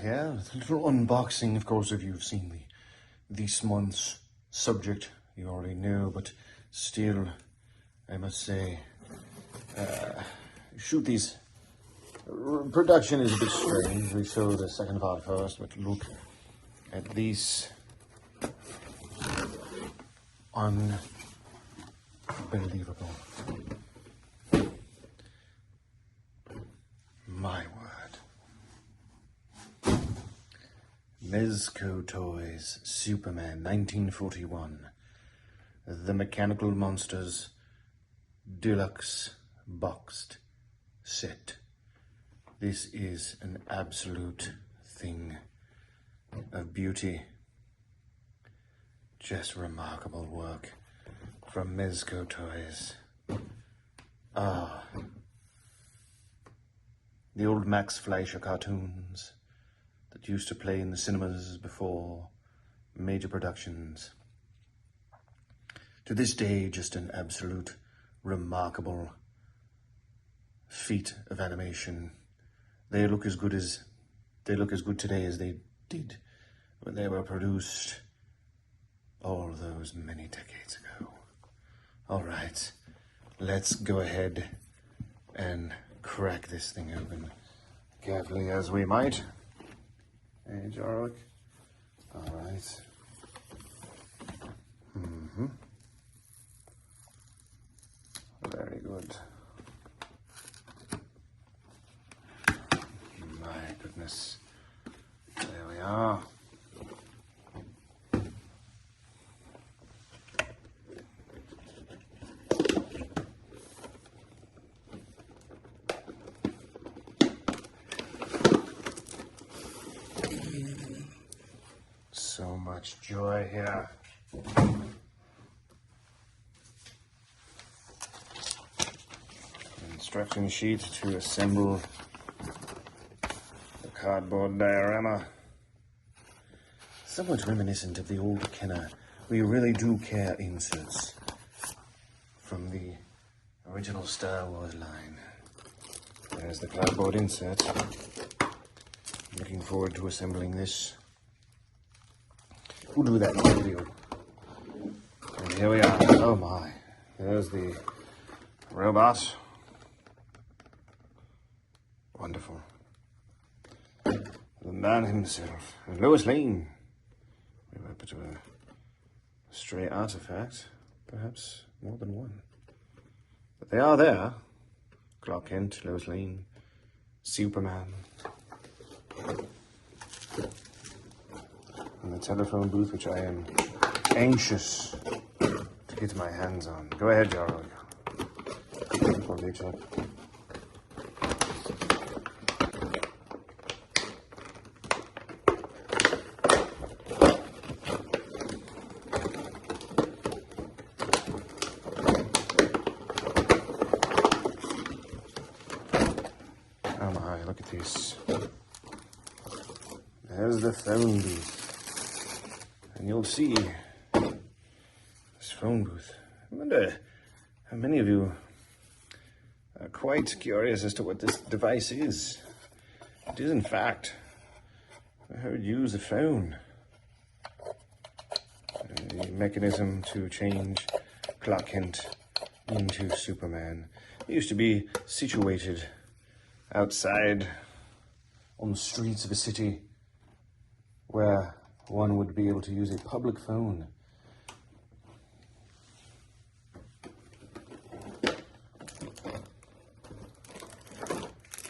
here with a little unboxing. Of course, if you've seen this month's subject, you already know, but still, I must say, shoot these. Production is a bit strange. We show the second part first, but look at these. Unbelievable. My word. Mezco Toys, Superman, 1941. The Mechanical Monsters, Deluxe Boxed Set. This is an absolute thing of beauty. Just remarkable work from Mezco Toys. The old Max Fleischer cartoons that used to play in the cinemas before major productions. To this day, just an absolute remarkable feat of animation. They look as good today as they did when they were produced all those many decades ago. All right, let's go ahead and crack this thing open carefully as we might. Hey, Jorowick. All right. Very good. My goodness. There we are. So much joy here. Instruction sheet to assemble the cardboard diorama. Somewhat reminiscent of the old Kenner We Really Do Care inserts from the original Star Wars line. There's the cardboard insert. Looking forward to assembling this. We'll do that in the video. And here we are. Oh my. There's the robot. Wonderful. The man himself. And Lois Lane. We have a bit of a stray artifact. Perhaps more than one. But they are there. Clark Kent, Lois Lane, Superman. And the telephone booth, which I am anxious to get my hands on. Go ahead, Jorowick. Oh my, look at this. There's the phone booth. And you'll see this phone booth. I wonder how many of you are quite curious as to what this device is. It is, in fact, how you use a phone. A mechanism to change Clark Kent into Superman. It used to be situated outside on the streets of a city where one would be able to use a public phone.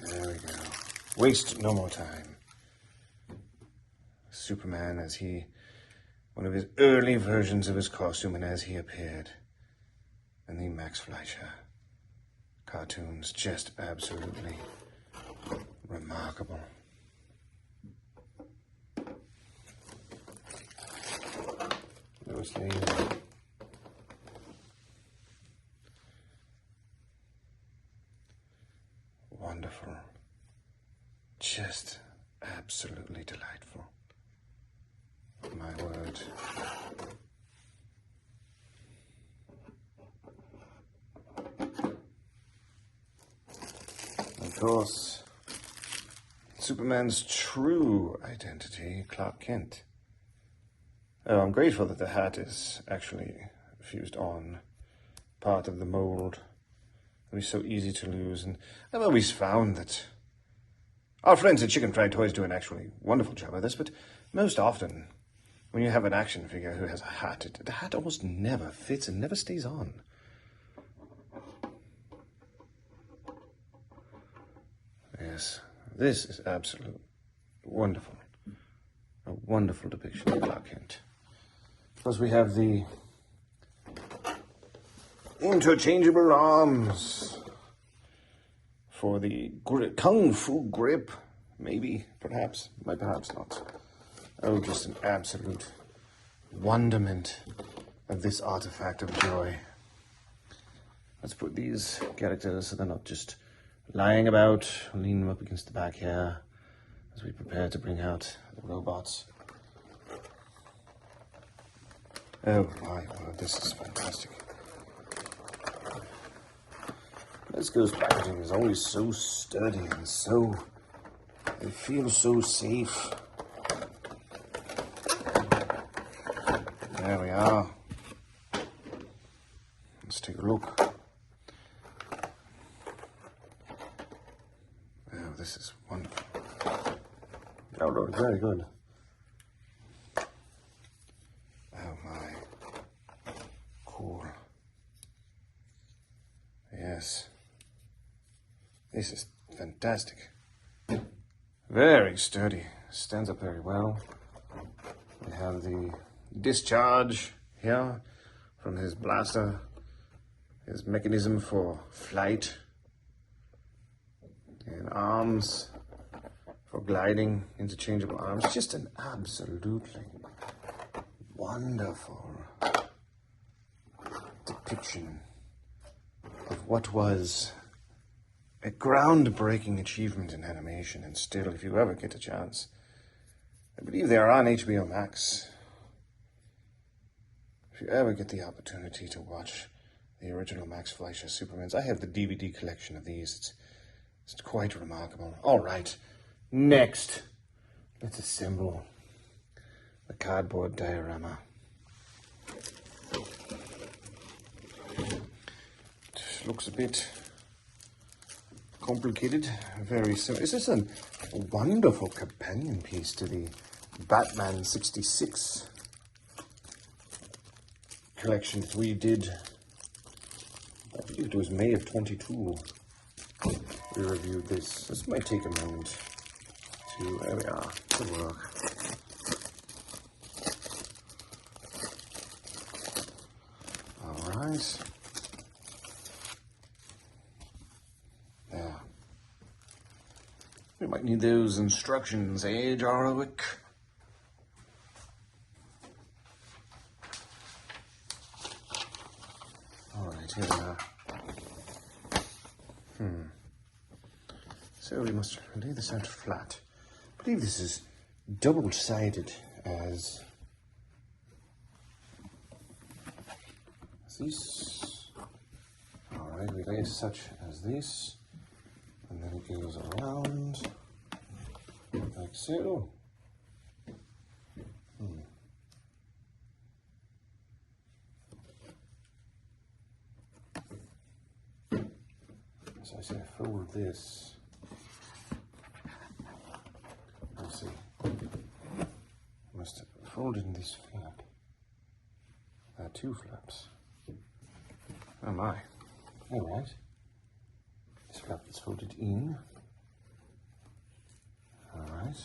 There we go. Waste no more time. Superman as he, one of his early versions of his costume and as he appeared in the Max Fleischer cartoons. Just absolutely remarkable. Lois Lane. Wonderful. Just absolutely delightful. My word. Of course, Superman's true identity, Clark Kent. Oh, I'm grateful that the hat is actually fused on, part of the mold. It was so easy to lose, and I've always found that our friends at Chicken Fried Toys do an actually wonderful job of this, but most often, when you have an action figure who has a hat, the hat almost never fits and never stays on. Yes, this is absolutely wonderful. A wonderful depiction of Clark Kent. Plus we have the interchangeable arms for the Kung Fu grip. Maybe, perhaps, perhaps not. Oh, just an absolute wonderment of this artifact of joy. Let's put these characters so they're not just lying about. Lean them up against the back here as we prepare to bring out the robots. Oh my word, this is fantastic. Mezco's packaging is always so sturdy and so... it feels so safe. There we are. Let's take a look. Oh, this is wonderful. Oh, no, very good. Oh my. Cool. Yes. This is fantastic. Very sturdy. Stands up very well. We have the discharge here from his blaster, his mechanism for flight, and arms for gliding, interchangeable arms. Just an absolutely wonderful depiction of what was a groundbreaking achievement in animation. And still, if you ever get a chance, I believe they are on HBO Max. If you ever get the opportunity to watch the original Max Fleischer Supermans, I have the DVD collection of these. It's quite remarkable. All right, next, let's assemble the cardboard diorama. It looks a bit complicated, very simple. This is a wonderful companion piece to the Batman 66 collection that we did. I believe it was May of 22. We reviewed this. This might take a moment to, there we are, to work. All right. There. We might need those instructions, eh, Jorowick? Alright, here we are. So we must lay this out flat. I believe this is double-sided as this. Alright, we lay it such as this. And then it goes around like so. So I say I fold this. Let's see. I must have folded in this flap. There are two flaps. Oh my. Alright. This flap is folded in. Alright.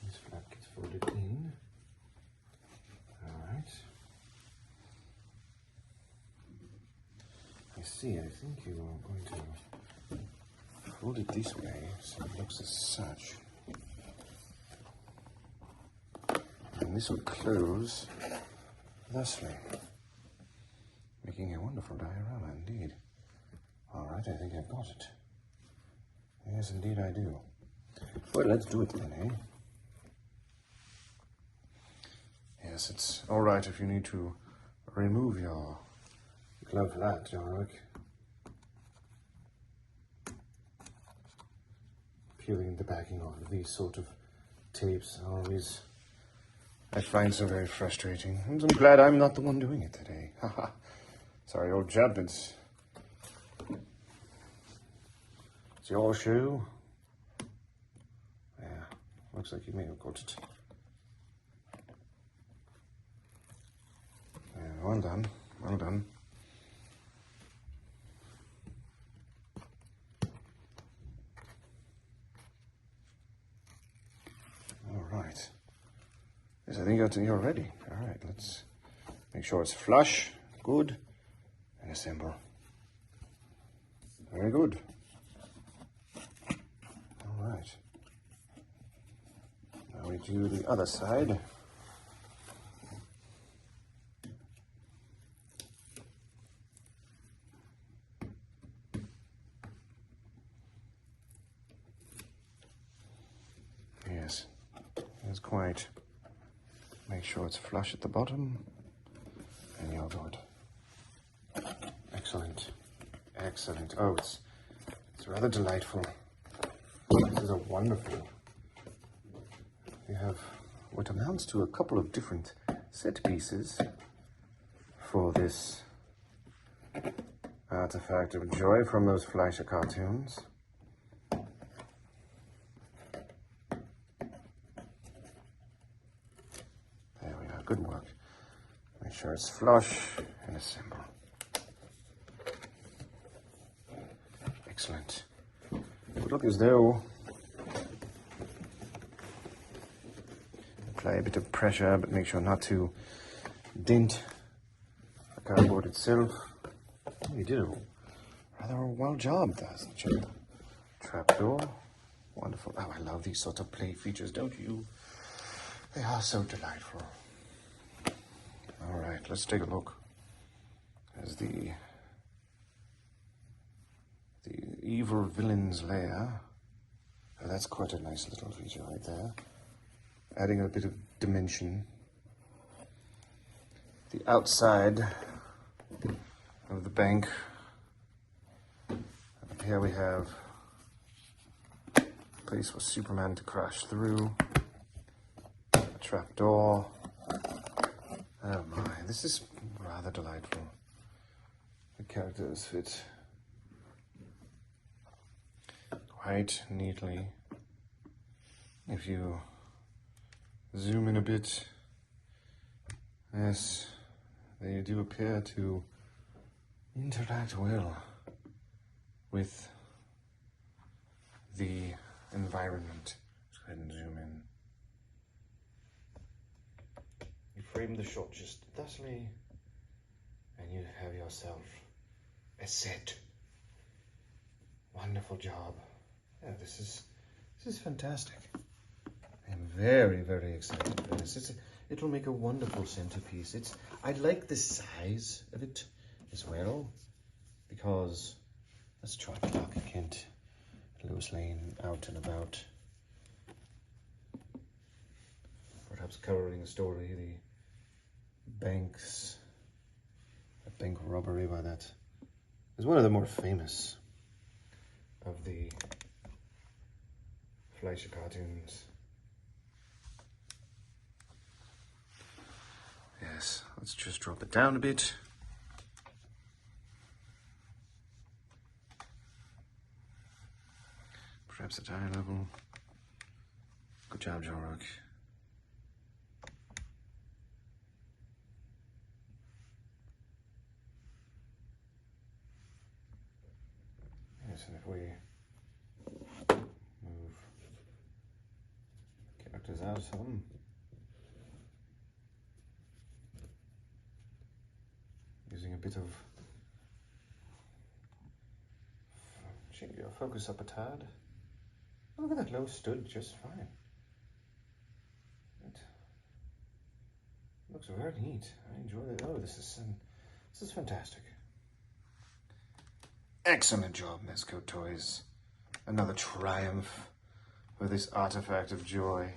This flap gets folded in. Alright. I see, I think you are going to fold it this way so it looks as such. And this will close thusly, making a wonderful diorama indeed. Alright, I think I've got it. Yes, indeed I do. Well, let's do it then, eh? Yes, it's alright if you need to remove your glove for that, Jorowick. peeling the backing off of these sort of tapes always, I find so very frustrating. And I'm glad I'm not the one doing it today. Haha. Sorry, old chap, it's your shoe. Yeah, looks like you may have got it. Yeah, well done, well done. All right. Yes, I think you're ready. All right, let's make sure it's flush, good, and assemble. Very good. All right. Now we do the other side. Yes, that's quite. Make sure it's flush at the bottom, and you're good. Excellent, excellent. Oh, it's rather delightful. This is a wonderful. We have what amounts to a couple of different set pieces for this artifact of joy from those Fleischer cartoons. There we are, good work. Make sure it's flush and assemble. Excellent. It look as though apply a bit of pressure, but make sure not to dent the cardboard itself. Oh, you do rather well job, doesn't you? Trapdoor, wonderful. Oh, I love these sort of play features, don't you? They are so delightful. All right, let's take a look. There's the evil villain's lair. Oh, that's quite a nice little feature right there. Adding a bit of dimension. The outside of the bank. Up here we have a place for Superman to crash through. A trapdoor. Oh my, this is rather delightful. The characters fit quite neatly. If you zoom in a bit, yes, they do appear to interact well with the environment. Let's go ahead and zoom in. You frame the shot just thusly, and you have yourself a set. Wonderful job. Yeah, this is fantastic. I'm very, very excited for this. It'll make a wonderful centerpiece. I like the size of it as well, because let's try Clark Kent, Lois Lane out and about. Perhaps covering the story, the bank robbery by that is one of the more famous of the Fleischer cartoons. Yes, let's just drop it down a bit. Perhaps at eye level. Good job, Jorowick. Yes, and if we move characters out some, using a bit of change your focus up a tad. Oh, look at that, Lois stood just fine. It looks very neat. I enjoy it. Oh, this is fantastic. Excellent job, Mezco Toys. Another triumph for this artifact of joy.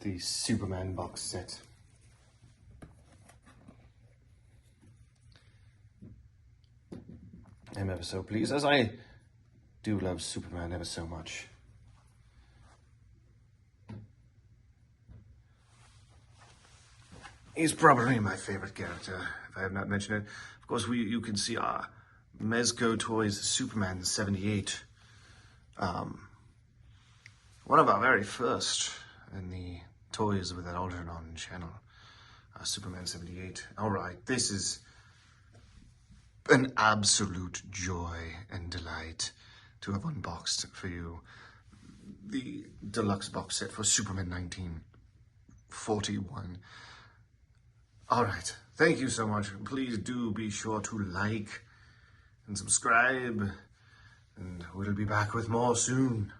The Superman box set. I'm ever so pleased. As I do love Superman ever so much. He's probably my favorite character, if I have not mentioned it. Of course, you can see our Mezco Toys Superman 78. One of our very first in the Toys with an Algernon channel. Superman 78. Alright, this is an absolute joy and delight to have unboxed for you the deluxe box set for Superman 1941. Alright, thank you so much. Please do be sure to like and subscribe, and we'll be back with more soon.